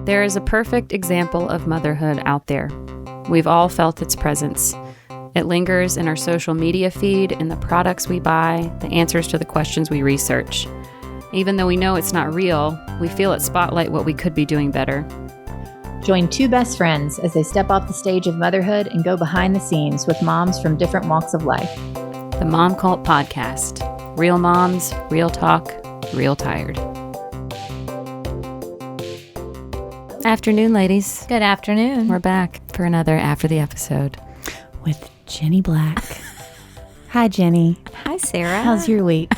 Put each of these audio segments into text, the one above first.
There is a perfect example of motherhood out there. We've all felt its presence. It lingers in our social media feed, in the products we buy, the answers to the questions we research. Even though we know it's not real, we feel it spotlight what we could be doing better. Join two best friends as they step off the stage of motherhood and go behind the scenes with moms from different walks of life. The Momcult Podcast. Real moms, real talk, real tired. Afternoon, ladies. Good afternoon. We're back for another After the Episode. With Jenny Black. Hi, Jenny. Hi, Sarah. How's your week?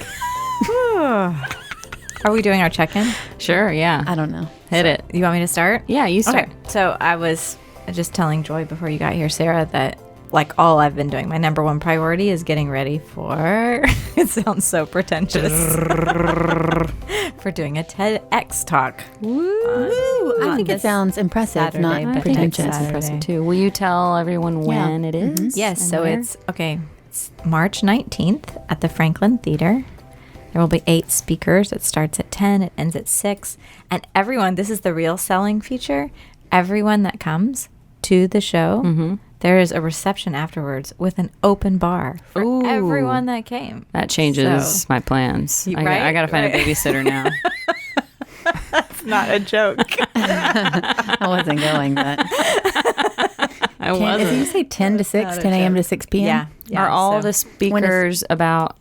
Are we doing our check-in? Sure, yeah. I don't know. Hit it. You want me to start? Yeah, you start. Okay. So I was just telling Joy before you got here, Sarah, that like all I've been doing, my number one priority is getting ready for, it sounds so pretentious, for doing a TEDx talk. Woo! I think it sounds impressive, Saturday, not but pretentious. It's impressive too. Will you tell everyone when it is? Mm-hmm. Yes, and so where? it's March 19th at the Franklin Theater. There will be 8 speakers. It starts at 10, it ends at 6. And everyone, this is the real selling feature, everyone that comes to the show, there is a reception afterwards with an open bar for Ooh. everyone that came. That changes So- my plans. Right? I got to find a babysitter now. It's not a joke. I wasn't going, but... I wasn't. If you say 10 to 6, Not a 10 a.m. to joke. 6 p.m.? Yeah. Are all so the speakers about...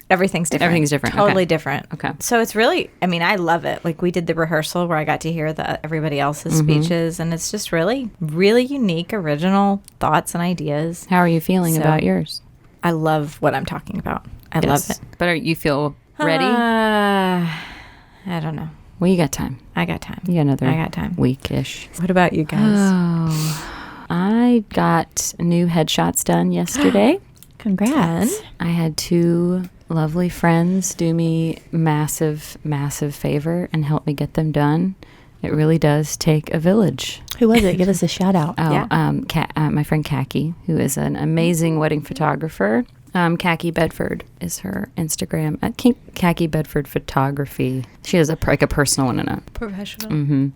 everything's different. Everything's different. Totally Okay. different. Okay. So it's really, I mean, I love it. Like we did the rehearsal where I got to hear everybody else's speeches, and it's just really, really unique, original thoughts and ideas. How are you feeling So- about yours? I love what I'm talking about. I love it. But you feel ready? I don't know. Well, you got time. I got time. You got another I got time. week-ish. What about you guys? Oh, I got new headshots done yesterday. Congrats. I had 2 lovely friends do me massive, massive favor and help me get them done. It really does take a village. Who was it? Give us a shout out. Oh, Yeah. my friend Khaki, who is an amazing wedding photographer. Khaki Bedford is her Instagram. Khaki Bedford Photography. She has a personal one and a Professional.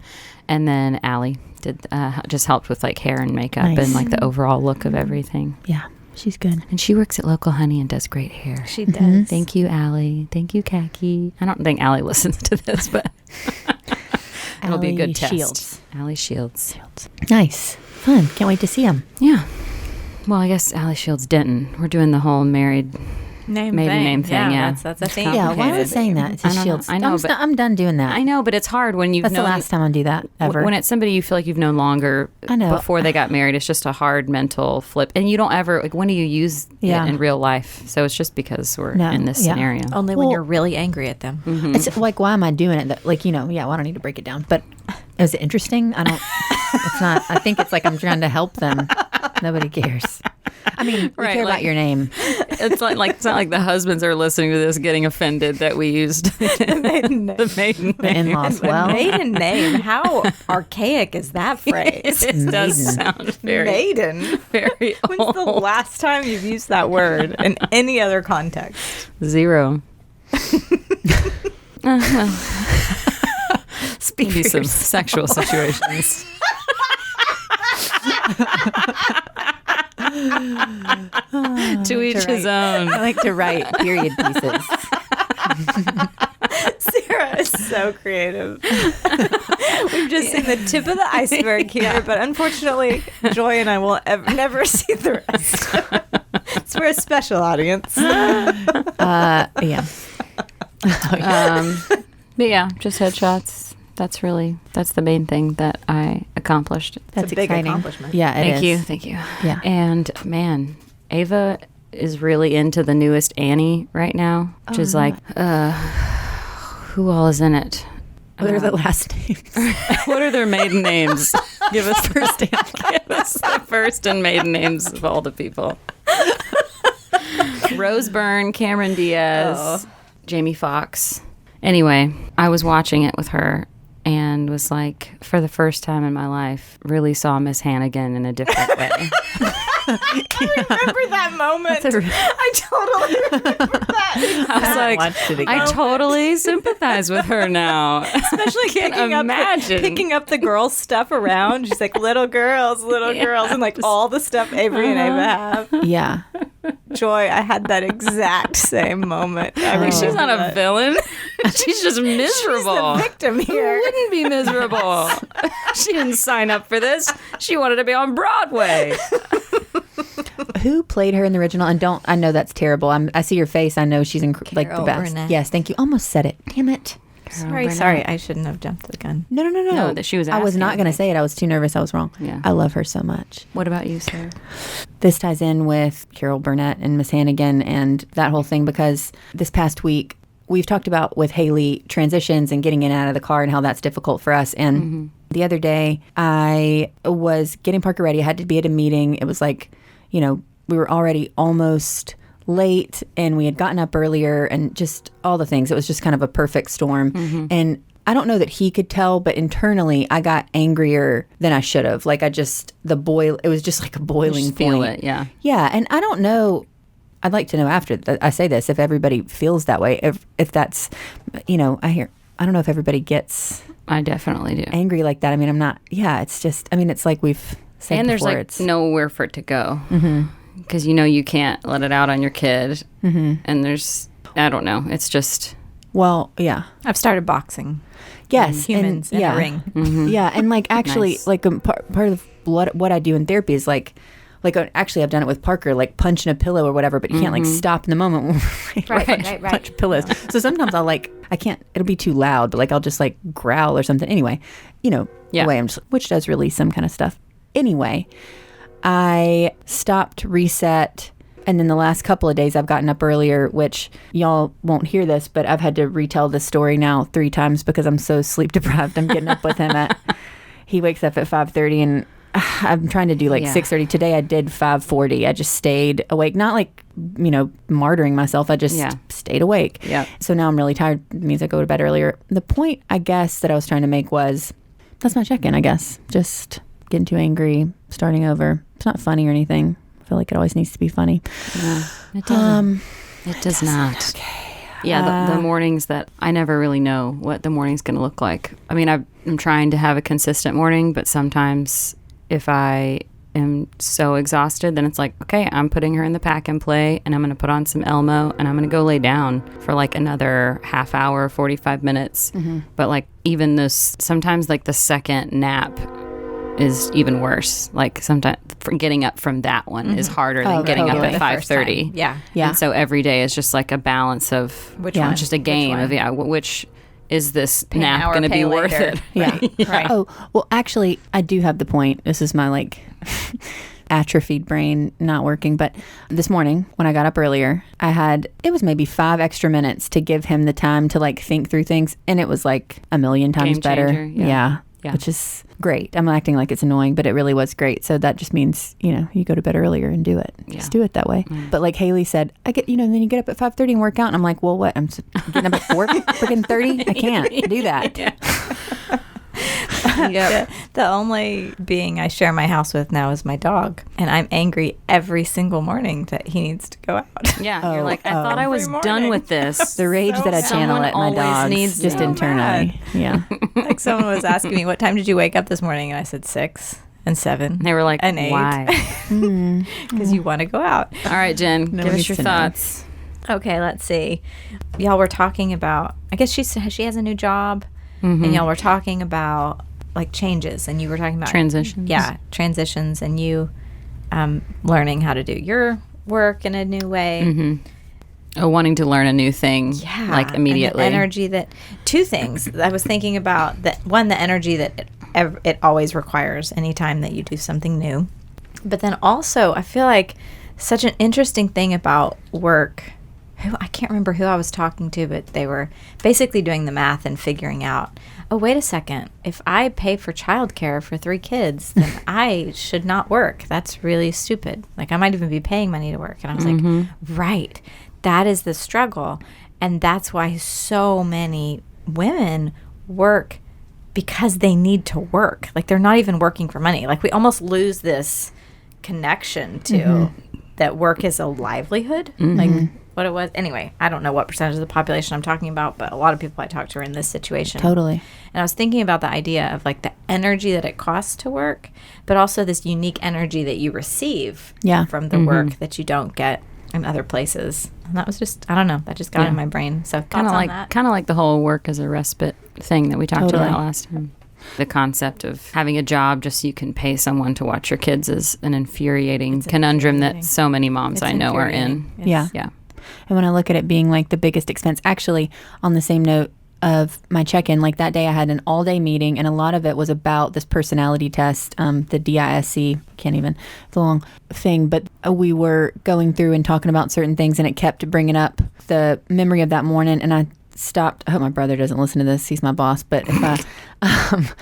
and then Allie did just helped with like hair and makeup Nice. and like the overall look of everything. Yeah, she's good. And she works at Local Honey and does great hair. She does. Thank you, Allie. Thank you, Khaki. I don't think Allie listens to this, but it'll be a good Allie test. Shields. Allie Shields. Nice. Fun. Can't wait to see him. Yeah. Well, I guess Allie Shields didn't. We're doing the whole maiden name thing. Yeah. That's a thing. Yeah, why was I saying that? It's I a don't know. Shields. I know, but- I'm done doing that. I know, but it's hard when you've That's the known last time I do that, ever. when it's somebody you feel like you've known longer. I know. Before they got married. It's just a hard mental flip, and you don't ever like. When do you use Yeah. it in real life? So it's just because we're No, in this yeah. scenario. Only when Well- you're really angry at them. It's like, why am I doing it? That, like, well, I don't need to break it down. But is it interesting? I don't. It's not. I think it's like I'm trying to help them. Nobody cares. I mean, we Right, care like- about your name. It's it's not like the husbands are listening to this getting offended that we used the maiden The name. in-laws. Well, Maiden name. How archaic is that phrase? It does Maiden. sound very, Maiden. very When's the old. last time you've used that word in any other context? 0. Well, speak maybe for some yourself. sexual situations. To each his own. I like to write period pieces. Sarah is so creative. We've just seen the tip of the iceberg here, but unfortunately, Joy and I will never see the rest. It's for a special audience. Yeah. But yeah, just headshots. That's the main thing that I accomplished. That's a big exciting. accomplishment. Yeah, it is. Thank you. Yeah. And man, Ava is really into the newest Annie right now, which is like, who all is in it? What are the last names? What are their maiden names? Give us give us the first and maiden names of all the people. Rose Byrne, Cameron Diaz, Jamie Foxx. Anyway, I was watching it with her and was like, for the first time in my life, really saw Miss Hannigan in a different way. I remember that moment. I totally remember that. I was like, I totally sympathize with her now. Especially picking up the girls' stuff around. She's like, little girls, and like all the stuff Avery and Ava have. Yeah. Joy, I had that exact same moment. She's not a villain. She's just miserable. She's the victim here. Who wouldn't be miserable? She didn't sign up for this. She wanted to be on Broadway. Who played her in the original? And I know that's terrible. I see your face. I know she's like the best. Burnett. Yes, thank you. Almost said it. Damn it. Sorry. I shouldn't have jumped the gun. No. That she was I was asking. not going to say it. I was too nervous. I was wrong. Yeah. I love her so much. What about you, Sarah? This ties in with Carol Burnett and Miss Hannigan and that whole thing, because this past week we've talked about with Haylee transitions and getting in and out of the car and how that's difficult for us. And the other day I was getting Parker ready. I had to be at a meeting. It was like, we were already almost late and we had gotten up earlier and just all the things. It was just kind of a perfect storm. And I don't know that he could tell, but internally I got angrier than I should have. Like it was just like a boiling point. Feel it, yeah. Yeah, and I don't know. I'd like to know after I say this if everybody feels that way. If that's, I don't know if everybody gets. I definitely do. Angry like that. I mean, I'm not. Yeah, it's just. I mean, it's like we've said and before. There's like nowhere for it to go because you can't let it out on your kid. And there's, I don't know. It's just. Well, yeah. I've started boxing. Yes, humans in a ring. Yeah, and like actually, Nice. like part of what I do in therapy is like actually I've done it with Parker, like punching a pillow or whatever, but you can't like stop in the moment. Right. Punch pillows. So sometimes I can't. It'll be too loud, but like I'll just like growl or something. Anyway, the way I'm just, which does release some kind of stuff. Anyway, I stopped, reset. And then the last couple of days I've gotten up earlier, which y'all won't hear this, but I've had to retell this story now 3 times because I'm so sleep deprived. I'm getting up with him he wakes up at 5:30 and I'm trying to do like 6:30. Today I did 5:40. I just stayed awake. Not like, martyring myself. I just stayed awake. Yeah. So now I'm really tired. It means I go to bed earlier. The point, I guess, that I was trying to make was, that's my check-in, I guess. Just getting too angry, starting over. It's not funny or anything. I feel like it always needs to be funny. No, it doesn't. It does not. Okay. Yeah, the mornings that I never really know what the morning's going to look like. I mean, I'm trying to have a consistent morning, but sometimes if I am so exhausted, then it's like, okay, I'm putting her in the pack and play, and I'm going to put on some Elmo, and I'm going to go lay down for like another half hour, 45 minutes. But like even sometimes like the second nap is even worse. Like sometimes getting up from that one is harder than getting up at 5:30. Yeah. And so every day is just like a balance of Which one? just a game of which is this Pay an nap hour, going to pay be worth later. it? Yeah. Right. Oh, well, actually, I do have the point. This is my like atrophied brain not working. But this morning when I got up earlier, it was maybe 5 extra minutes to give him the time to like think through things. And it was like a million times Game better. changer, yeah. Which is great. I'm acting like it's annoying, but it really was great. So that just means, you go to bed earlier and do it. Yeah. Just do it that way. But like Haylee said, I get, then you get up at 5:30 and work out. And I'm like, well, what? I'm getting up at 4 freaking 30? I can't do that. Yep. The only being I share my house with now is my dog. And I'm angry every single morning that he needs to go out. Yeah. You're like, I thought I was Every done morning. with this. The rage that I channel Someone at my always dogs needs just me. internally. Yeah. Like someone was asking me, what time did you wake up this morning? And I said 6 and 7. They were like, and 8. why? Because you want to go out. All right, Jen, give us needs your to know. thoughts. Okay, let's see. Y'all were talking about, I guess she has a new job. And y'all were talking about like changes, and you were talking about Transitions. Yeah, transitions, and you learning how to do your work in a new way. Wanting to learn a new thing, Yeah, like immediately. And the energy that 2 things I was thinking about. That one, the energy that it always requires anytime that you do something new, but then also I feel like such an interesting thing about work. I can't remember who I was talking to, but they were basically doing the math and figuring out, oh, wait a second. If I pay for childcare for 3 kids, then I should not work. That's really stupid. Like I might even be paying money to work. And I was like, right. That is the struggle. And that's why so many women work because they need to work. Like they're not even working for money. Like we almost lose this connection to that work is a livelihood, like what it was. Anyway, I don't know what percentage of the population I'm talking about, but a lot of people I talk to are in this situation. Totally. And I was thinking about the idea of like the energy that it costs to work, but also this unique energy that you receive from the work that you don't get in other places. And that was just, I don't know, that just got in my brain. So kind of like the whole work as a respite thing that we talked about last time. The concept of having a job just so you can pay someone to watch your kids is an infuriating conundrum that so many moms I know are in. Yeah. And when I look at it being like the biggest expense, actually, on the same note of my check-in, like that day I had an all-day meeting, and a lot of it was about this personality test, the DISC, can't even, it's a long thing, but we were going through and talking about certain things, and it kept bringing up the memory of that morning, and I stopped. I hope my brother doesn't listen to this. He's my boss. But if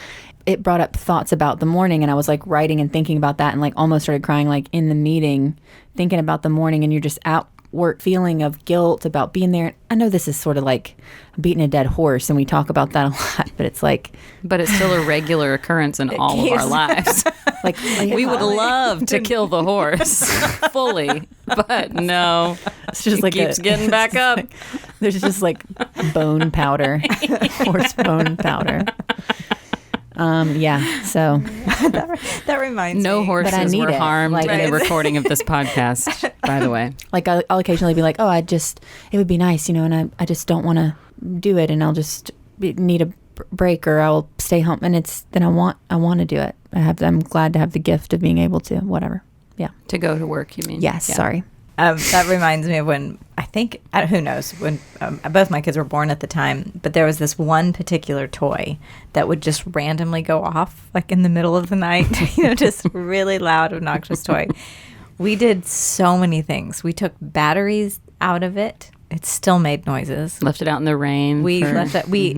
it brought up thoughts about the morning, and I was like writing and thinking about that, and like almost started crying like in the meeting, thinking about the morning, and you're just out work feeling of guilt about being there. I know this is sort of like beating a dead horse, and we talk about that a lot, but it's like, but it's still a regular occurrence in all of our lives. like we would love to kill the horse fully, but no, it's just it keeps getting back up. Like, there's just like bone powder, horse bone powder. So that reminds me. No horses were harmed in the recording of this podcast, by the way. Like I'll occasionally be like, oh, it would be nice, and I just don't want to do it, and I'll just need a break, or I'll stay home, and then I want to do it. I'm glad to have the gift of being able to, whatever. Yeah. To go to work, you mean? Yes. Yeah. Sorry. That reminds me of when, who knows, when both my kids were born at the time, but there was this one particular toy that would just randomly go off like in the middle of the night, just really loud, obnoxious toy. We did so many things. We took batteries out of it. It still made noises. Left it out in the rain. We left it. We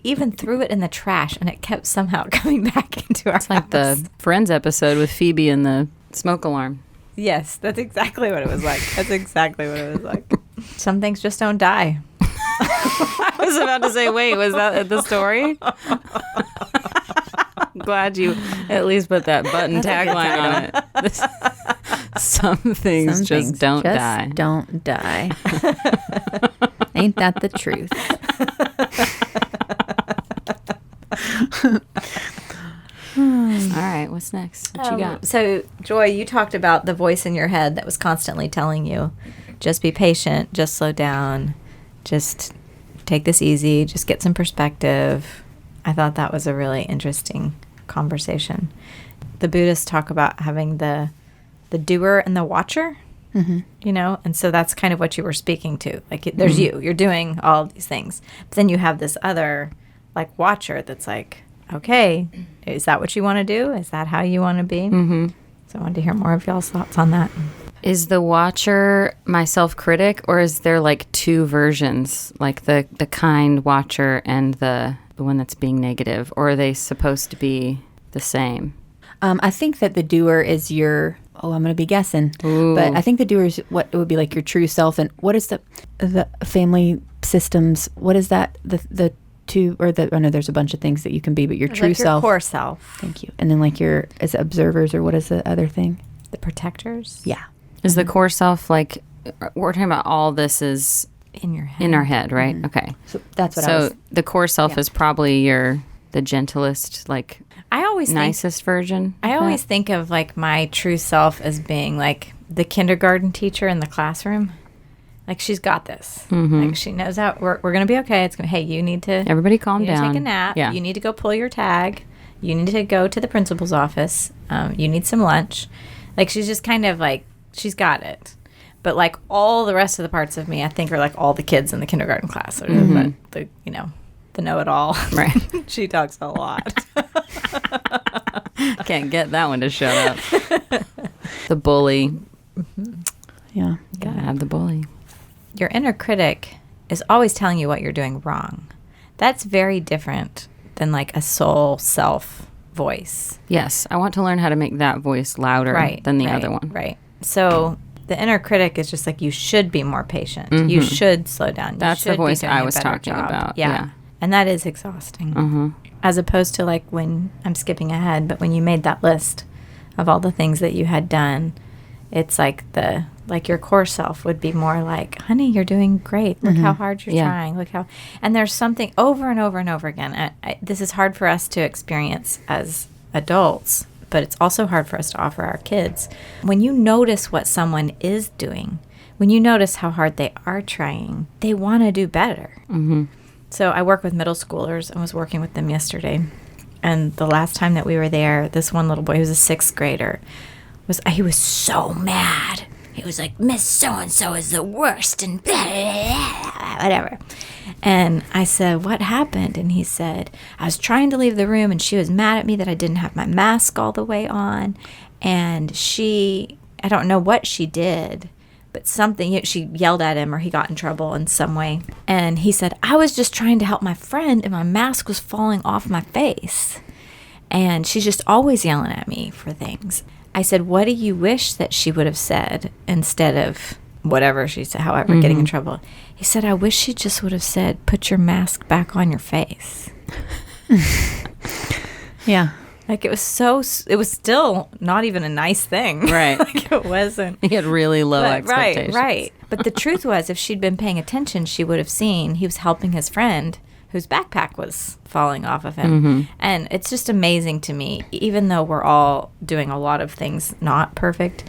even threw it in the trash, and it kept somehow coming back into our house. It's like the Friends episode with Phoebe and the smoke alarm. Yes, that's exactly what it was like. Some things just don't die. I was about to say, wait, was that the story? Glad you at least put that button tagline on it. Some things just don't die. Don't die. Ain't that the truth? All right, what's next? What you got? So, Joy, you talked about the voice in your head that was constantly telling you, just be patient, just slow down, just take this easy, just get some perspective. I thought that was a really interesting conversation. The Buddhists talk about having the doer and the watcher, and so that's kind of what you were speaking to. Like, there's you're doing all these things, but then you have this other, like, watcher that's like, okay, is that what you want to do? Is that how you want to be? Mm-hmm. So I wanted to hear more of y'all's thoughts on that. Is the watcher my self-critic, or is there like two versions, like the kind watcher and the one that's being negative, or are they supposed to be the same? I think that the doer is your, I'm going to be guessing, but I think the doer is what it would be like your true self. And what is the family systems? What is that? The two, or I know there's a bunch of things that you can be, but your true self. Your core self. Thank you. And then like as observers, or what is the other thing? The protectors. Yeah. Is the core self like, we're talking about all this is in your head. In our head, right? Mm-hmm. Okay. So that's what I was. So the core self is probably the gentlest, like, I always nicest version. I always think of like my true self as being like the kindergarten teacher in the classroom. Like, she's got this. Mm-hmm. Like, she knows how we're going to be okay. It's going to, hey, you need to. Everybody calm down. Take a nap. Yeah. You need to go pull your tag. You need to go to the principal's office. You need some lunch. Like, she's just kind of like, she's got it. But like all the rest of the parts of me, I think, are like all the kids in the kindergarten class. Or the know-it-all. Right. She talks a lot. Can't get that one to shut up. The bully. Mm-hmm. Yeah. Gotta have the bully. Your inner critic is always telling you what you're doing wrong. That's very different than like a soul self voice. Yes. I want to learn how to make that voice louder than the other one. Right. So the inner critic is just like, you should be more patient. Mm-hmm. You should slow down. That's the voice I was talking about. Yeah. And that is exhausting. Mm-hmm. As opposed to like when I'm skipping ahead, but when you made that list of all the things that you had done, it's like your core self would be more like, honey, you're doing great. Look how hard you're trying. Look how, and there's something over and over and over again. This is hard for us to experience as adults, but it's also hard for us to offer our kids. When you notice what someone is doing, when you notice how hard they are trying, they want to do better. Mm-hmm. So I work with middle schoolers and was working with them yesterday. And the last time that we were there, this one little boy, who was a 6th grader, he was so mad. He was like, Miss So-and-so is the worst and blah, blah, blah, whatever. And I said, what happened? And he said, I was trying to leave the room and she was mad at me that I didn't have my mask all the way on. And I don't know what she did, but something, she yelled at him or he got in trouble in some way. And he said, I was just trying to help my friend and my mask was falling off my face. And she's just always yelling at me for things. I said, what do you wish that she would have said instead of whatever she said, however, getting in trouble? He said, I wish she just would have said, put your mask back on your face. Yeah. Like it was still not even a nice thing. Right. Like it wasn't. He had really low expectations. Right. But the truth was, if she'd been paying attention, she would have seen he was helping his friend whose backpack was falling off of him. Mm-hmm. And it's just amazing to me, even though we're all doing a lot of things not perfect,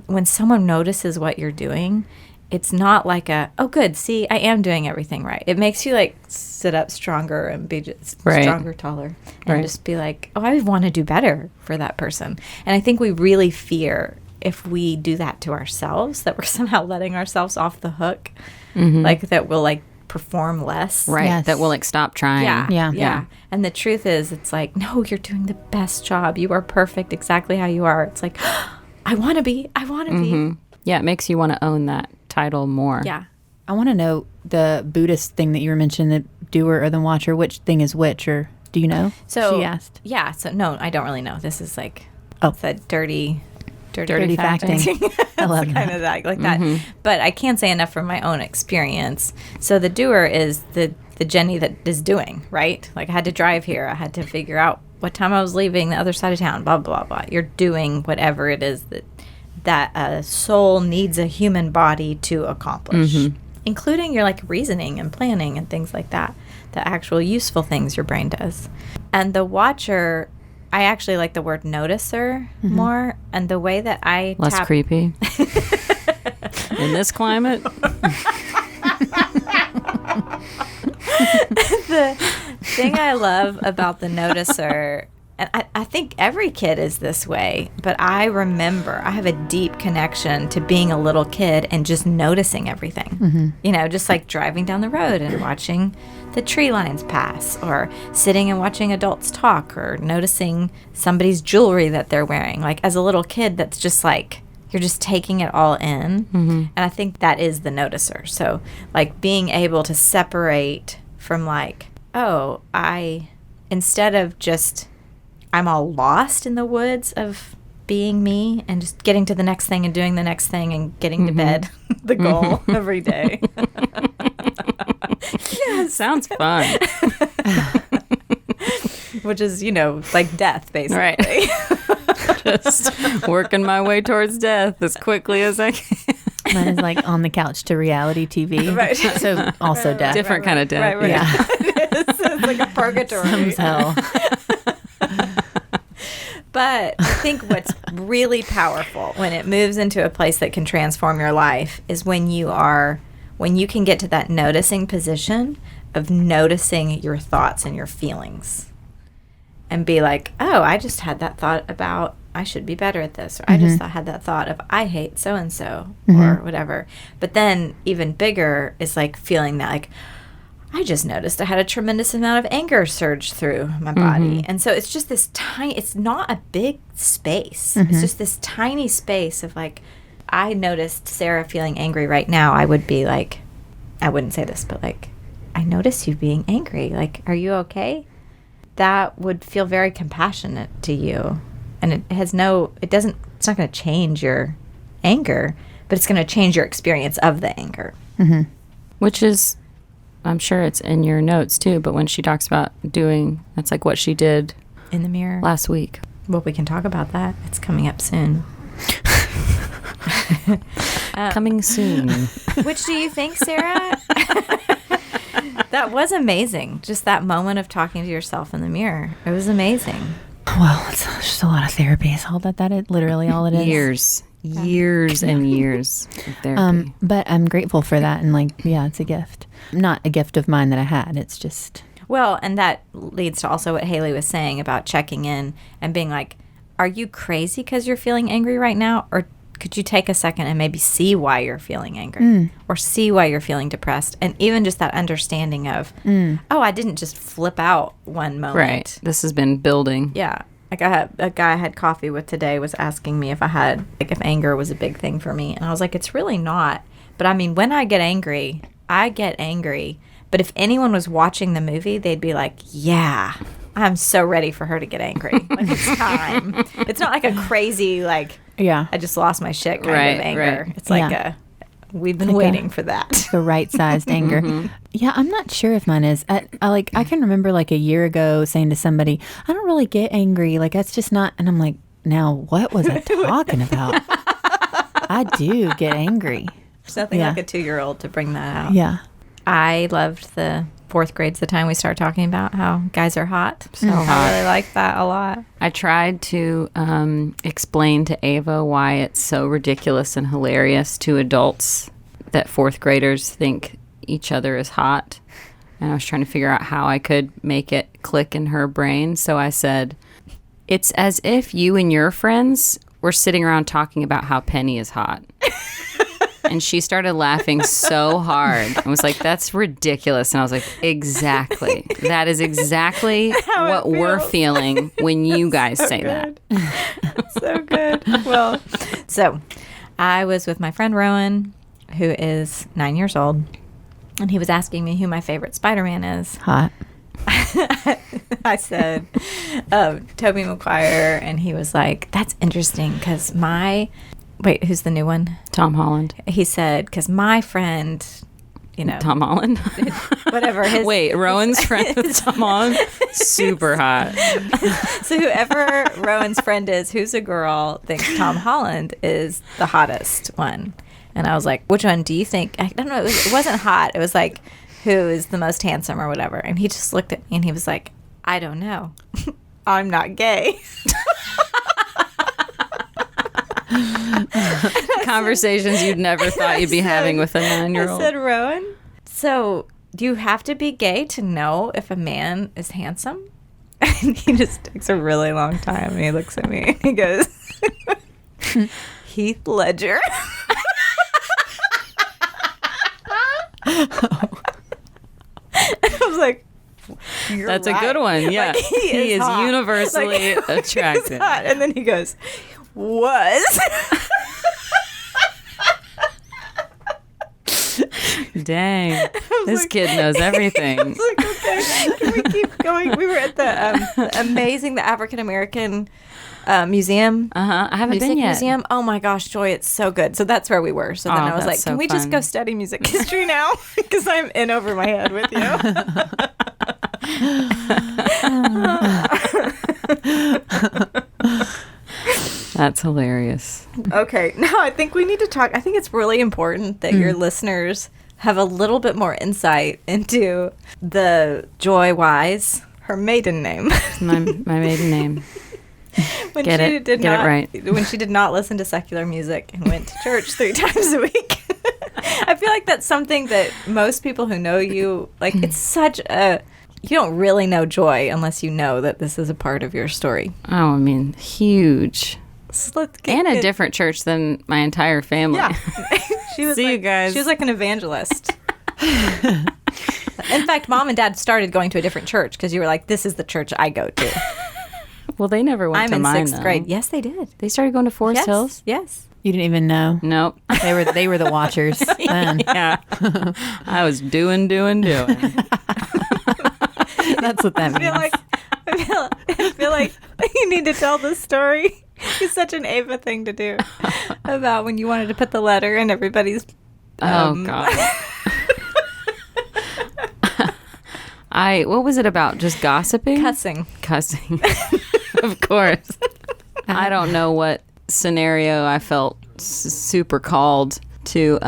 when someone notices what you're doing, it's not like oh good, see, I am doing everything right. It makes you like sit up stronger and be just stronger, taller, and just be like, oh, I want to do better for that person. And I think we really fear if we do that to ourselves, that we're somehow letting ourselves off the hook, like that we'll like perform less. Right. Yes. That we'll like stop trying. Yeah. And the truth is, it's like, no, you're doing the best job. You are perfect exactly how you are. It's like, I want to be. Yeah, it makes you want to own that title more. Yeah. I want to know the Buddhist thing that you were mentioning, the doer or the watcher, which thing is which, or do you know? So she asked. Yeah. So no, I don't really know. This is like, it's a dirty facting. I love kind of that, like that. But I can't say enough from my own experience. So the doer is the Jenny that is doing, right? Like I had to drive here. I had to figure out what time I was leaving the other side of town, blah, blah, blah. You're doing whatever it is that a soul needs a human body to accomplish, including your like reasoning and planning and things like that, the actual useful things your brain does. And the watcher, I actually like the word noticer more, and the way that I less creepy in this climate. The thing I love about the noticer, and I think every kid is this way, but I remember I have a deep connection to being a little kid and just noticing everything. You know, just like driving down the road and watching the tree lines pass, or sitting and watching adults talk, or noticing somebody's jewelry that they're wearing. Like as a little kid, that's just like, you're just taking it all in. And I think that is the noticer. So like being able to separate from like, oh, instead of just, I'm all lost in the woods of being me and just getting to the next thing and doing the next thing and getting to bed, the goal every day. Yes. Sounds fun. Which is, like death, basically. Right. Just working my way towards death as quickly as I can. Mine is like on the couch to reality TV. Right. So also death. Different kind of death. Right. Yeah. It's like a purgatory. Some's hell. But I think what's really powerful when it moves into a place that can transform your life is when you can get to that noticing position of noticing your thoughts and your feelings and be like, oh, I just had that thought about I should be better at this, or I just had that thought of I hate so-and-so or whatever. But then even bigger is like feeling that like, I just noticed I had a tremendous amount of anger surge through my body. And so it's just this it's not a big space. It's just this tiny space of like, I noticed Sarah feeling angry right now. I would be like, I wouldn't say this, but like, I notice you being angry. Like, are you okay? That would feel very compassionate to you. And it's not going to change your anger, but it's going to change your experience of the anger. Which is, I'm sure it's in your notes too, but when she talks about doing, that's like what she did in the mirror last week. Well, we can talk about that. It's coming up soon. Coming soon. Which do you think, Sarah? That was amazing. Just that moment of talking to yourself in the mirror. It was amazing. Well, it's just a lot of therapy. Is all that is literally all it is. Years and years of therapy. But I'm grateful for that. And it's a gift. Not a gift of mine that I had. It's just... Well, and that leads to also what Haylee was saying about checking in and being like, are you crazy because you're feeling angry right now? Or could you take a second and maybe see why you're feeling angry or see why you're feeling depressed? And even just that understanding of, oh, I didn't just flip out one moment. Right. This has been building. Yeah. Like a guy I had coffee with today was asking me if anger was a big thing for me. And I was like, it's really not. But I mean, when I get angry. But if anyone was watching the movie, they'd be like, yeah, I'm so ready for her to get angry. Like, it's time. It's not like a crazy, I just lost my shit kind of anger. Right. It's like we've been waiting for that. The right-sized anger. Mm-hmm. Yeah, I'm not sure if mine is. I can remember a year ago saying to somebody, I don't really get angry. That's just not. And I'm like, now what was I talking about? I do get angry. There's nothing like a 2-year-old to bring that out. Yeah. I loved the 4th grade's the time we started talking about how guys are hot. So I really like that a lot. I tried to explain to Ava why it's so ridiculous and hilarious to adults that 4th graders think each other is hot. And I was trying to figure out how I could make it click in her brain. So I said, it's as if you and your friends were sitting around talking about how Penny is hot. And she started laughing so hard. I was like, that's ridiculous. And I was like, exactly. That is exactly what we're feeling when you guys say that. So good. Well, so I was with my friend Rowan, who is 9 years old. And he was asking me who my favorite Spider-Man is. Hot. I said, Tobey Maguire. And he was like, that's interesting because wait, who's the new one? Tom Holland. He said, because my friend, Tom Holland? Whatever. Wait, Rowan's friend with Tom Holland? Super hot. So whoever Rowan's friend is, who's a girl, thinks Tom Holland is the hottest one. And I was like, which one do you think? I don't know. It wasn't hot. It was like, who is the most handsome or whatever. And he just looked at me and he was like, I don't know. I'm not gay. Conversations you'd never thought you'd be having with a 9-year-old. I said, Rowan, so do you have to be gay to know if a man is handsome? And he just takes a really long time and he looks at me and he goes, Heath Ledger. I was like, that's right. A good one. Yeah. He is universally attractive. And then he goes, was. Dang. This kid knows everything. I was like, okay, can we keep going? We were at the African American museum. I haven't been yet. Museum. Oh my gosh, Joy, it's so good. So that's where we were. So then I was like, can we just go study music history now? Because I'm in over my head with you. That's hilarious. Okay, now I think we need to talk. I think it's really important that your listeners have a little bit more insight into the Joy Wise, her maiden name. my maiden name. Get it right. When she did not listen to secular music and went to church 3 times a week. I feel like that's something that most people who know you, it's such a... You don't really know Joy unless you know that this is a part of your story. Oh, I mean, huge. So and a different church than my entire family. Yeah. She was See you guys. She was like an evangelist. In fact, Mom and Dad started going to a different church because you were like, this is the church I go to. Well, they never went to mine, I'm in 6th grade. Yes, they did. They started going to Forest Hills? Yes. You didn't even know? Nope. They were the watchers then. Yeah. I was doing. That's what that means. I feel like you need to tell this story. It's such an Ava thing to do. About when you wanted to put the letter in everybody's... Oh, God. What was it about? Just gossiping? Cussing. Of course. I don't know what scenario I felt super called to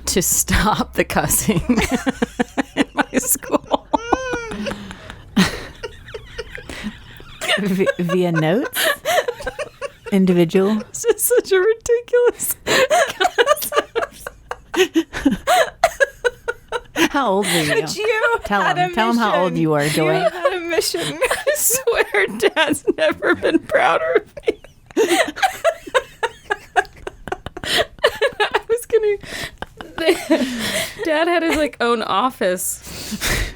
stop the cussing in my school. Via notes? Individual? It's just such a ridiculous concept. How old were you? Tell him how old you are, Joy. You had a mission. I swear Dad's never been prouder of me. I was gonna... Dad had his own office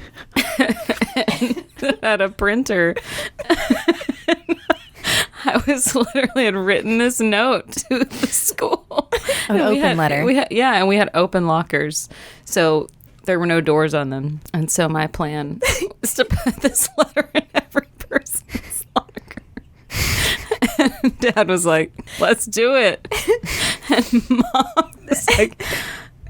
and had a printer. I had written this note to the school. An open letter. And we had open lockers. So there were no doors on them. And so my plan was to put this letter in every person's locker. And Dad was like, let's do it. And Mom was like,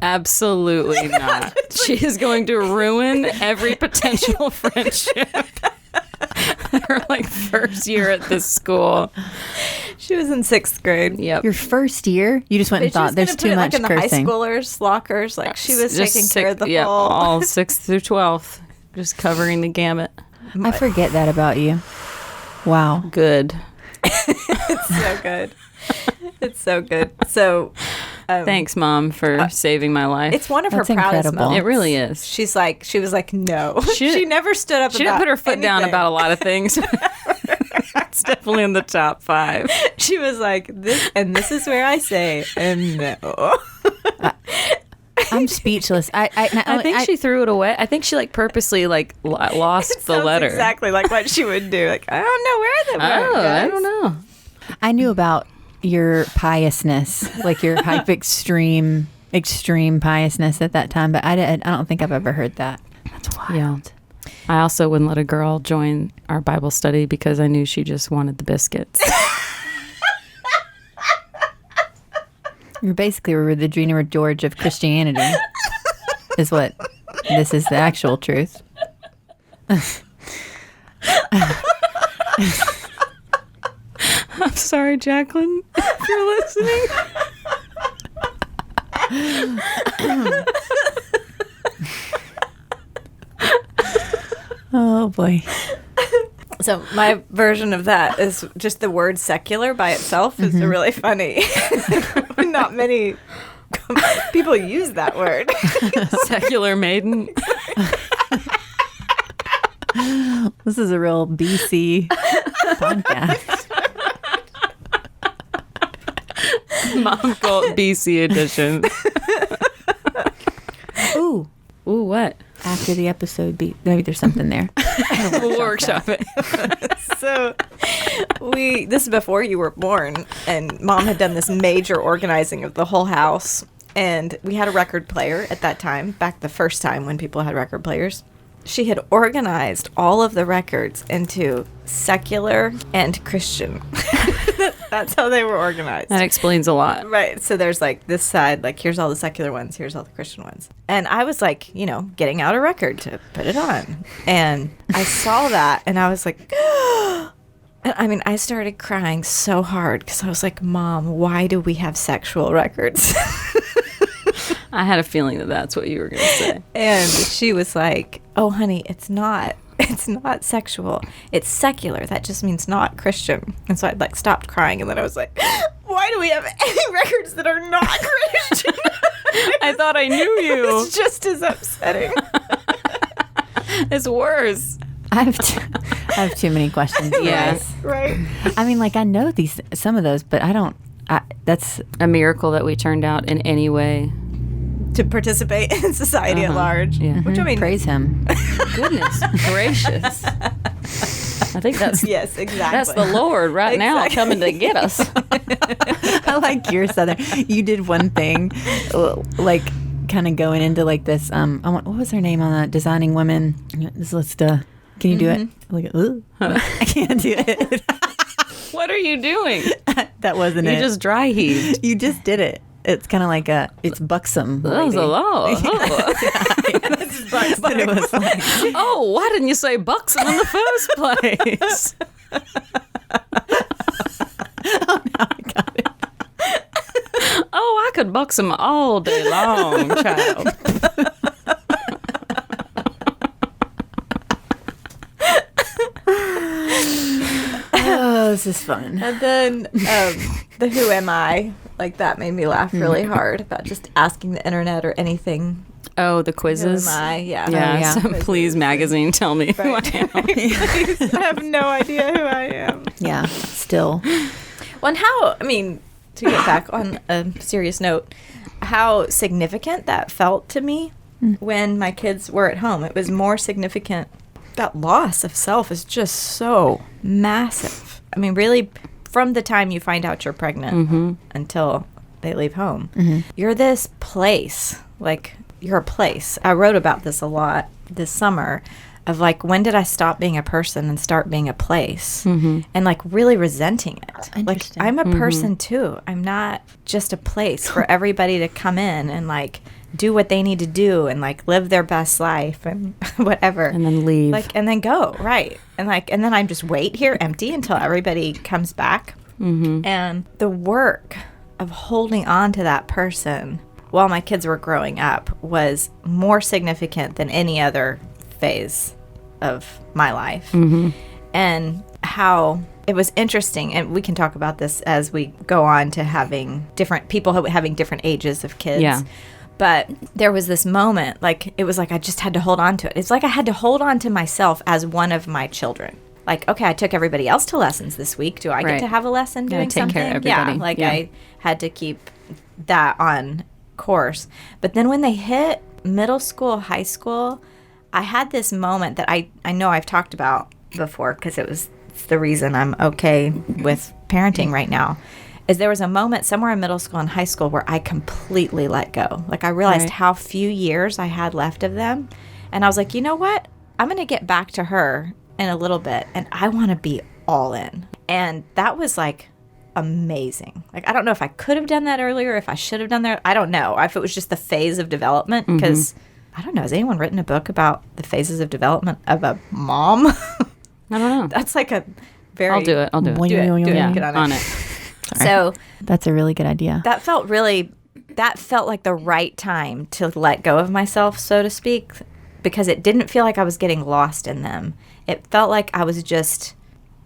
absolutely not. She is going to ruin every potential friendship. Her first year at this school. She was in 6th grade. Yep. Your first year? You just went and thought there's too much in the cursing. high schoolers' lockers. She was Just taking care of the whole. all 6th through 12th. Just covering the gamut. I forget that about you. Wow. Good. It's so good. It's so good. So thanks, Mom, for saving my life. it's one of her That's proudest incredible. moments. It really is. She was like, no. She- She never stood up She about didn't put her foot down anything. about a lot of things. It's definitely in the top 5. She was like, this is where I say, and no. I'm speechless. I think she threw it away. I think she purposely lost the letter. Exactly like what she would do. I don't know where they went. I don't know. I knew about your piousness, your extreme piousness at that time, but I don't think I've ever heard that. That's wild. Yeah. I also wouldn't let a girl join our Bible study because I knew she just wanted the biscuits. You're basically Regina George of Christianity, is what this is the actual truth. I'm sorry, Jacqueline, if you're listening. Oh boy. So my version of that is just the word secular by itself is really funny. Not many people use that word. Secular maiden. This is a real BC podcast. Momcult BC edition. Ooh, what? after the episode, maybe there's something there. We'll workshop it. So this is before you were born, and Mom had done this major organizing of the whole house, and we had a record player at that time, back the first time when people had record players. She had organized all of the records into secular and Christian. That's how they were organized. That explains a lot. Right. So there's this side, here's all the secular ones, here's all the Christian ones. And I was getting out a record to put it on. And I saw that and I was like, and I started crying so hard because I was like, Mom, why do we have sexual records? I had a feeling that that's what you were going to say. And she was like, oh, honey, it's not sexual. It's secular. That just means not Christian. And so I stopped crying. And then I was like, why do we have any records that are not Christian? I thought I knew you. It's just as upsetting. It's worse. I have too many questions. Yes. Right. I mean, I know some of those, but I don't. That's A miracle that we turned out in any way. To participate in society at large. Yeah. Which praise him. Goodness gracious. I think that's yes, exactly. that's the Lord right now coming to get us. I like your southern. You did one thing, kind of going into this. What was her name on that? Designing Women. This list. Can you do it? I can't do it. What are you doing? That wasn't it. You just dry heaved. You just did it. It's kind of it's buxom. That was a lot. But it was Oh, why didn't you say buxom in the first place? could box them all day long, child. Oh, this is fun. And then the who am I, like that made me laugh really hard about just asking the internet or anything. Oh, the quizzes. Who am I? Yeah. Yeah. Oh, So please, magazine, tell me who I am. Please, I have no idea who I am. Yeah, still. Well, and how, I mean, to get back on a serious note, how significant that felt to me when my kids were at home. It was more significant. That loss of self is just so massive. I mean, really, from the time you find out you're pregnant until they leave home, you're this place. Like, you're a place. I wrote about this a lot this summer of, like, when did I stop being a person and start being a place? And, like, really resenting it. Like, I'm a person, too. I'm not just a place for everybody to come in and, like, do what they need to do and, like, live their best life and whatever. And then leave. Like, and then go, right. And, like, and then I'm just wait here empty until everybody comes back. And the work of holding on to that person while my kids were growing up was more significant than any other phase of my life. And how it was interesting, and we can talk about this as we go on to having different people having different ages of kids. Yeah. But there was this moment, like, it was like I just had to hold on to it. It's like I had to hold on to myself as one of my children. Like, okay, I took everybody else to lessons this week. Do I get to have a lesson doing take something? care of everybody. Yeah, like I had to keep that on course. But then when they hit middle school, high school, I had this moment that I know I've talked about before because it's the reason I'm okay with parenting right now. Is there was a moment somewhere in middle school and high school where I completely let go. Like, I realized how few years I had left of them. And I was like, you know what? I'm going to get back to her in a little bit. And I want to be all in. And that was, like, amazing. Like, I don't know if I could have done that earlier, if I should have done that. I don't know. If it was just the phase of development. Because, I don't know. Has anyone written a book about the phases of development of a mom? I don't know. That's like a very... I'll do it. Do it. Yeah, Get on it. So That's a really good idea. that felt like the right time to let go of myself, so to speak, because it didn't feel like I was getting lost in them. It felt like I was just,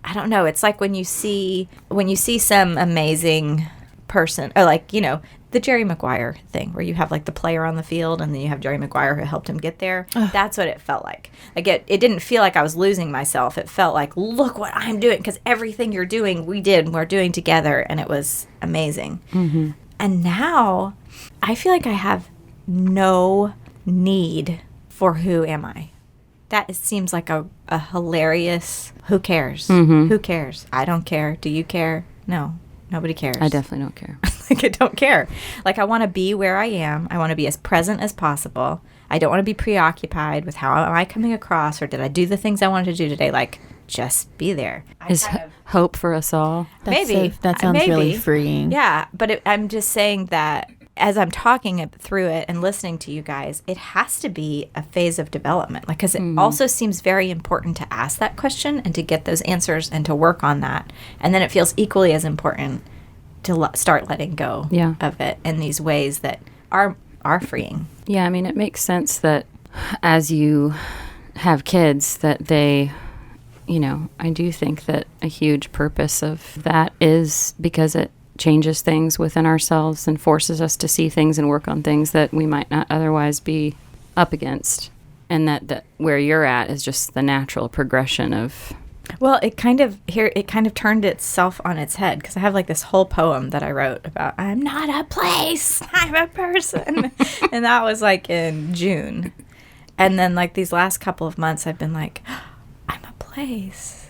I don't know. It's like when you see some amazing person, or like, you know, the Jerry Maguire thing where you have like the player on the field and then you have Jerry Maguire who helped him get there. That's what it felt like. Like it didn't feel like I was losing myself. It felt like, look what I'm doing, because everything you're doing, we're doing together, and it was amazing. And now I feel like I have no need for who am I. That seems like a hilarious, who cares? Who cares? I don't care. Do you care? No. Nobody cares. I definitely don't care. Like, I don't care. Like, I want to be where I am. I want to be as present as possible. I don't want to be preoccupied with how am I coming across, or did I do the things I wanted to do today? Like, just be there. Is hope for us all? That sounds really freeing. Yeah, but I'm just saying that as I'm talking through it and listening to you guys, it has to be a phase of development. Like, because it also seems very important to ask that question and to get those answers and to work on that. And then it feels equally as important to start letting go of it in these ways that are freeing. Yeah, I mean, it makes sense that as you have kids that they, you know, I do think that a huge purpose of that is because it changes things within ourselves and forces us to see things and work on things that we might not otherwise be up against. And that where you're at is just the natural progression of... Well, it kind of turned itself on its head, because I have like this whole poem that I wrote about, I'm not a place, I'm a person. And that was like in June. And then like these last couple of months, I've been like, I'm a place.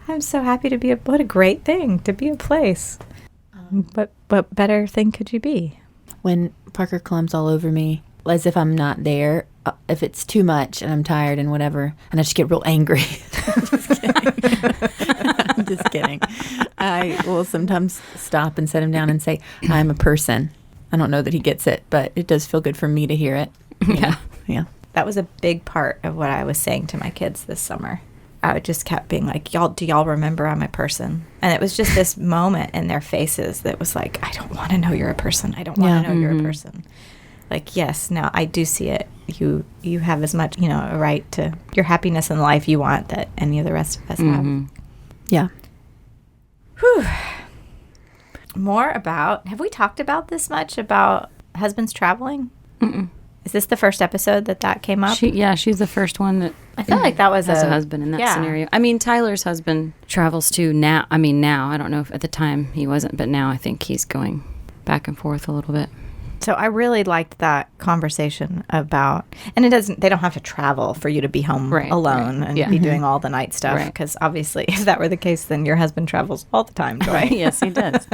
I'm so happy to be what a great thing to be a place. But what better thing could you be? When Parker climbs all over me, as if I'm not there, if it's too much and I'm tired and whatever, and I just get real angry. I'm just kidding. I will sometimes stop and set him down and say, I'm a person. I don't know that he gets it, but it does feel good for me to hear it. Yeah. That was a big part of what I was saying to my kids this summer. I just kept being like, do y'all remember I'm a person? And it was just this moment in their faces that was like, I don't want to know you're a person. I don't want to know you're a person. Like, yes, now I do see it. You have as much, a right to your happiness in life you want that any of the rest of us have. Yeah. Whew. More about, have we talked about this much about husbands traveling? Mm-mm. Is this the first episode that came up? She's the first one that I feel like that was has a husband in that scenario. I mean, Tyler's husband travels too now. I mean, now, I don't know if at the time he wasn't, but now I think he's going back and forth a little bit. So I really liked that conversation about, and they don't have to travel for you to be home alone and be doing all the night stuff. Because obviously, if that were the case, then your husband travels all the time, Joy. Yes, he does.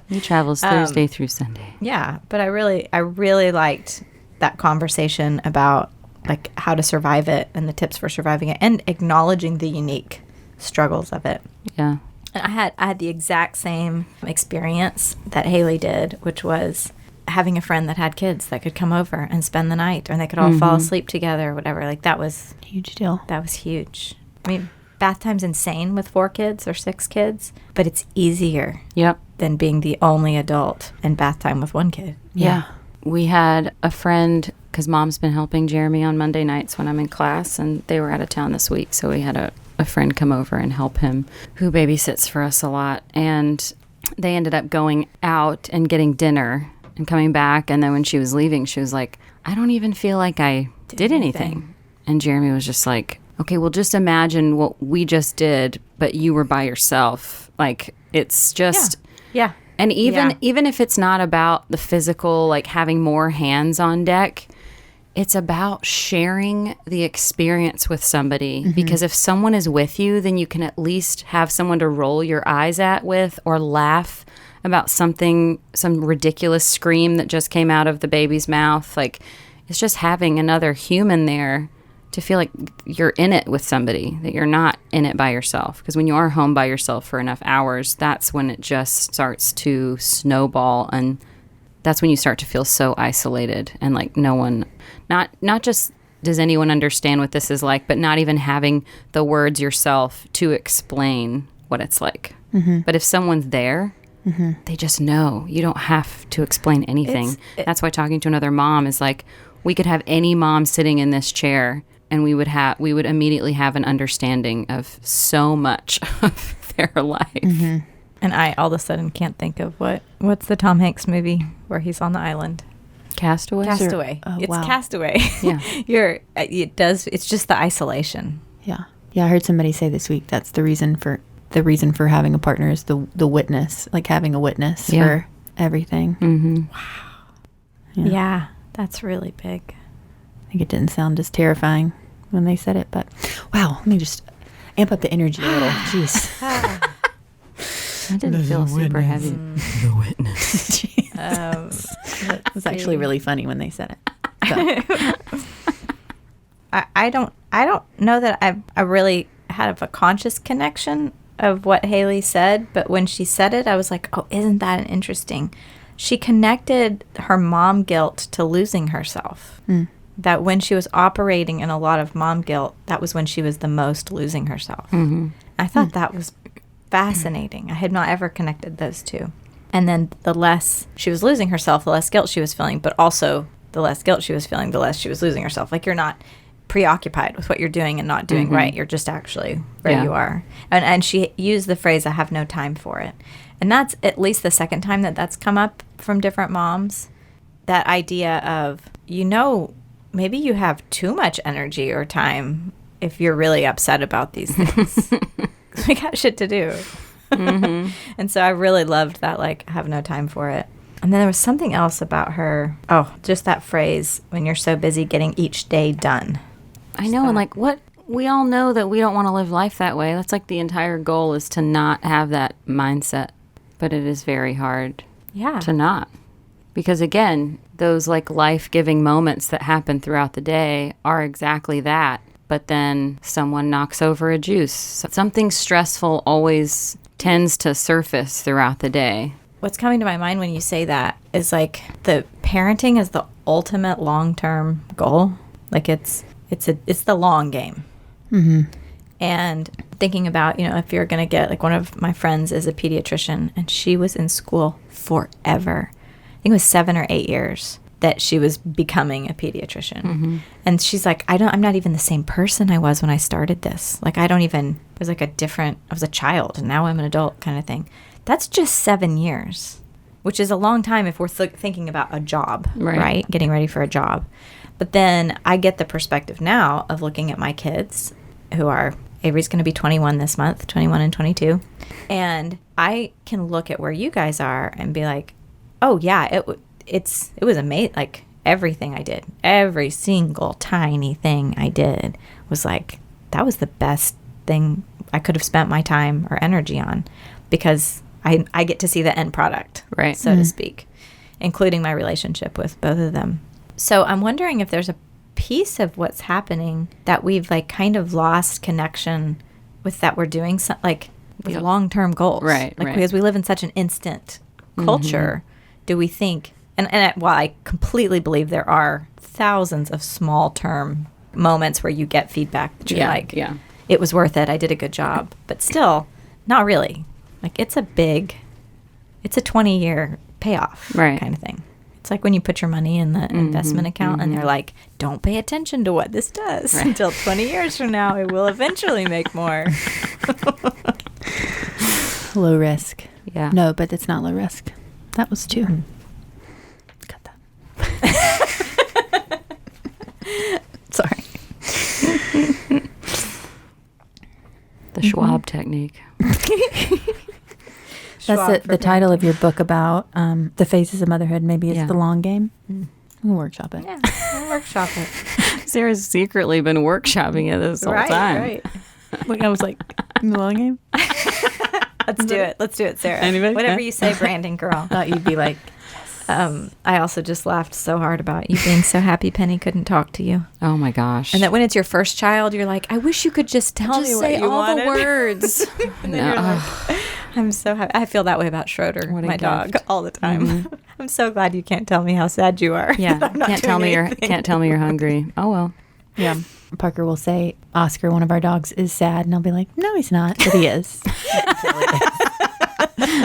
He travels Thursday through Sunday. Yeah, but I really liked that conversation about like how to survive it and the tips for surviving it and acknowledging the unique struggles of it. Yeah. And I had the exact same experience that Haylee did, which was having a friend that had kids that could come over and spend the night, and they could all fall asleep together or whatever. Like that was huge deal. That was huge. I mean, bath time's insane with 4 kids or 6 kids, but it's easier than being the only adult in bath time with 1 kid. Yeah. We had a friend, because Mom's been helping Jeremy on Monday nights when I'm in class, and they were out of town this week, so we had a friend come over and help him, who babysits for us a lot. And they ended up going out and getting dinner and coming back, and then when she was leaving, she was like, I don't even feel like I did anything. And Jeremy was just like, okay, well, just imagine what we just did, but you were by yourself. Like, it's just... Yeah. And even if it's not about the physical, like having more hands on deck, it's about sharing the experience with somebody. Because if someone is with you, then you can at least have someone to roll your eyes at with or laugh about something, some ridiculous scream that just came out of the baby's mouth. Like, it's just having another human there to feel like you're in it with somebody, that you're not in it by yourself. Because when you are home by yourself for enough hours, that's when it just starts to snowball, and that's when you start to feel so isolated and like no one, not just does anyone understand what this is like, but not even having the words yourself to explain what it's like. But if someone's there, they just know. You don't have to explain anything. That's why talking to another mom is like, we could have any mom sitting in this chair, and we would immediately have an understanding of so much of their life. And I all of a sudden can't think of what's the Tom Hanks movie where he's on the island? Castaway. It's Castaway. Yeah. It's just the isolation. Yeah. I heard somebody say this week that's the reason for having a partner is the witness, like having a witness for everything. Wow. Yeah, that's really big. I think it didn't sound as terrifying when they said it, but wow, let me just amp up the energy a little. Jeez. I didn't feel super heavy. The witness. It was actually really funny when they said it. So. I don't know that I really had a conscious connection of what Haylee said, but when she said it, I was like, oh, isn't that interesting? She connected her mom guilt to losing herself. That when she was operating in a lot of mom guilt, that was when she was the most losing herself. I thought that was fascinating. I had not ever connected those two. And then the less she was losing herself, the less guilt she was feeling, but also the less guilt she was feeling, the less she was losing herself. Like, you're not preoccupied with what you're doing and not doing right. You're just actually where you are. And she used the phrase, I have no time for it. And that's at least the second time that's come up from different moms. That idea of, maybe you have too much energy or time if you're really upset about these things. We got shit to do. And so I really loved that, like, have no time for it. And then there was something else about her. Oh, just that phrase, when you're so busy getting each day done. I know. And like, we all know that we don't want to live life that way. That's like the entire goal, is to not have that mindset. But it is very hard to not. Because again, those like life-giving moments that happen throughout the day are exactly that. But then someone knocks over a juice. Something stressful always tends to surface throughout the day. What's coming to my mind when you say that is like the parenting is the ultimate long-term goal. Like it's the long game. And thinking about, if you're going to get, like, one of my friends is a pediatrician, and she was in school forever. I think it was 7 or 8 years that she was becoming a pediatrician. Mm-hmm. And she's like, I'm not even the same person I was when I started this. Like, it was like I was a child and now I'm an adult kind of thing. That's just 7 years, which is a long time if we're thinking about a job, right? Getting ready for a job. But then I get the perspective now of looking at my kids who are, Avery's going to be 21 this month, 21 and 22. And I can look at where you guys are and be like, oh yeah, it was amazing. Like, everything I did, every single tiny thing I did was like, that was the best thing I could have spent my time or energy on, because I get to see the end product, right, so to speak, including my relationship with both of them. So I'm wondering if there's a piece of what's happening that we've, like, kind of lost connection with, that we're doing with long-term goals, right? Because we live in such an instant culture. Do we think, and while I completely believe there are thousands of small-term moments where you get feedback that you're it was worth it, I did a good job, but still, not really. Like, it's a 20-year payoff kind of thing. It's like when you put your money in the investment account and they're like, don't pay attention to what this does until 20 years from now, it will eventually make more. Low risk. Yeah. No, but it's not low risk. That was 2. Cut that. Sorry. The Schwab technique. That's the title of your book about the phases of motherhood. Maybe it's the long game. We'll workshop it. Yeah, we'll workshop it. Sarah's secretly been workshopping it this whole time. Right. Like, I was like, the long game? Let's do it, Sarah. Anybody? Whatever you say, Brandon girl. Thought you'd be like, yes. I also just laughed so hard about you being so happy Penny couldn't talk to you. Oh my gosh. And that when it's your first child, you're like, I wish you could just tell me what you wanted. Say all the words. And then you're like, I'm so happy. I feel that way about Schroeder, my dog, all the time. Mm-hmm. I'm so glad you can't tell me how sad you are. Yeah, can't tell me you're hungry. Oh well. Yeah. Parker will say, Oscar, one of our dogs, is sad. And I'll be like, no, he's not. But he is.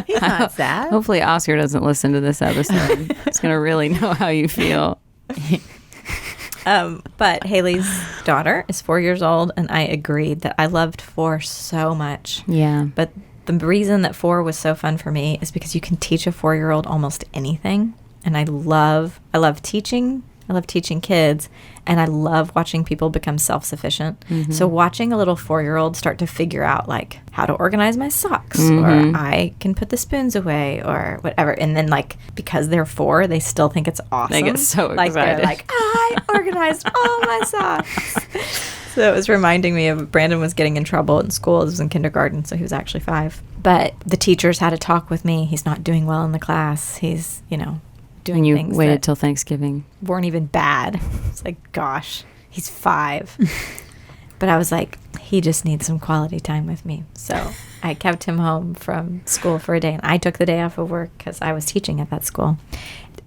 He's not sad. Hopefully Oscar doesn't listen to this episode. He's going to really know how you feel. But Haylee's daughter is 4 years old, and I agreed that I loved 4 so much. Yeah. But the reason that 4 was so fun for me is because you can teach a 4-year-old almost anything. And I love teaching. I love teaching kids, and I love watching people become self-sufficient. Mm-hmm. So watching a little 4-year-old start to figure out, like, how to organize my socks, or I can put the spoons away, or whatever. And then, like, because they're 4, they still think it's awesome. They get so excited. Like, they're like, I organized all my socks. So it was reminding me of Brandon was getting in trouble in school. It was in kindergarten, so he was actually 5. But the teachers had a talk with me. He's not doing well in the class. He's, doing and you things waited till Thanksgiving. Weren't even bad. It's like, gosh, he's 5. But I was like, he just needs some quality time with me. So I kept him home from school for a day, and I took the day off of work because I was teaching at that school.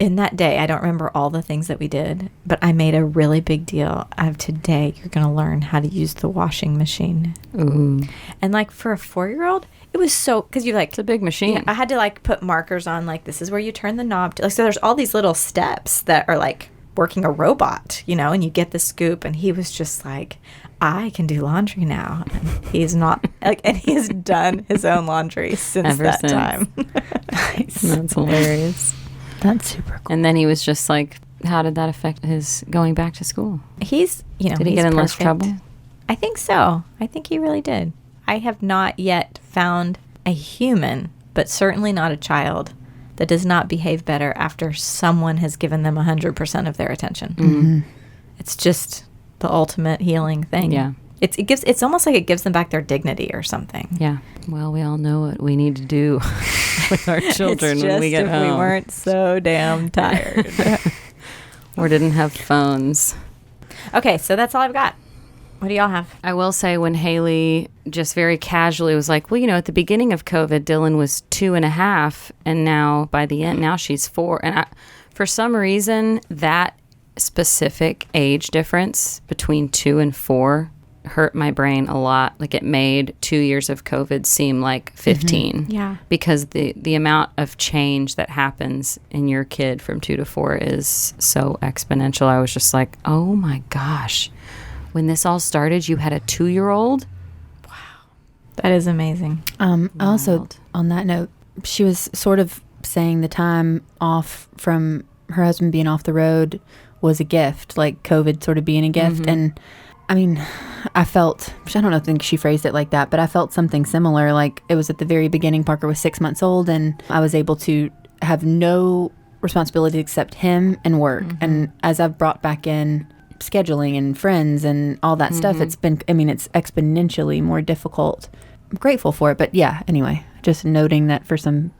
In that day, I don't remember all the things that we did, but I made a really big deal of today, you're going to learn how to use the washing machine. Ooh. And like for a 4-year-old, it was so, because you like, it's a big machine. Yeah, I had to like put markers on, like, this is where you turn the knob to, like, so there's all these little steps that are like working a robot, and you get the scoop, and he was just like, I can do laundry now. And he's not like, and he has done his own laundry since time. Nice. That's hilarious. That's super cool. And then he was just like, how did that affect his going back to school? He's, did he get in less trouble? I think so. I think he really did. I have not yet found a human, but certainly not a child, that does not behave better after someone has given them 100% of their attention. Mm-hmm. It's just the ultimate healing thing. Yeah. It's almost like it gives them back their dignity or something. Yeah. Well, we all know what we need to do with our children when we get home. We weren't so damn tired. Or didn't have phones. Okay, so that's all I've got. What do y'all have? I will say, when Haylee just very casually was like, well, at the beginning of COVID, Dylan was 2.5, and now by the end, now she's 4. And for some reason, that specific age difference between 2 and 4 hurt my brain a lot. Like, it made 2 years of COVID seem like 15. Yeah. Because the amount of change that happens in your kid from 2 to 4 is so exponential. I was just like, oh my gosh. When this all started, you had a 2-year-old? That is amazing. Also, on that note, she was sort of saying the time off from her husband being off the road was a gift, like COVID sort of being a gift. And I mean, I don't know, I think she phrased it like that, but I felt something similar. Like, it was at the very beginning, Parker was 6 months old, and I was able to have no responsibility except him and work. And as I've brought back in scheduling and friends and all that stuff, it's exponentially more difficult. I'm grateful for it, but yeah, anyway, just noting that for some,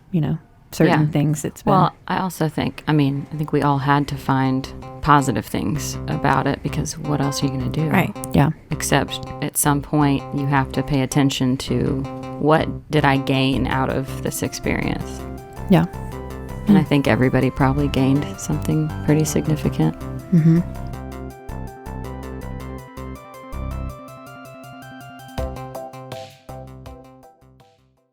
certain things it's been. Well, I also think, I think we all had to find positive things about it, because what else are you going to do? Right. Yeah. Except at some point you have to pay attention to, what did I gain out of this experience? Yeah. And I think everybody probably gained something pretty significant.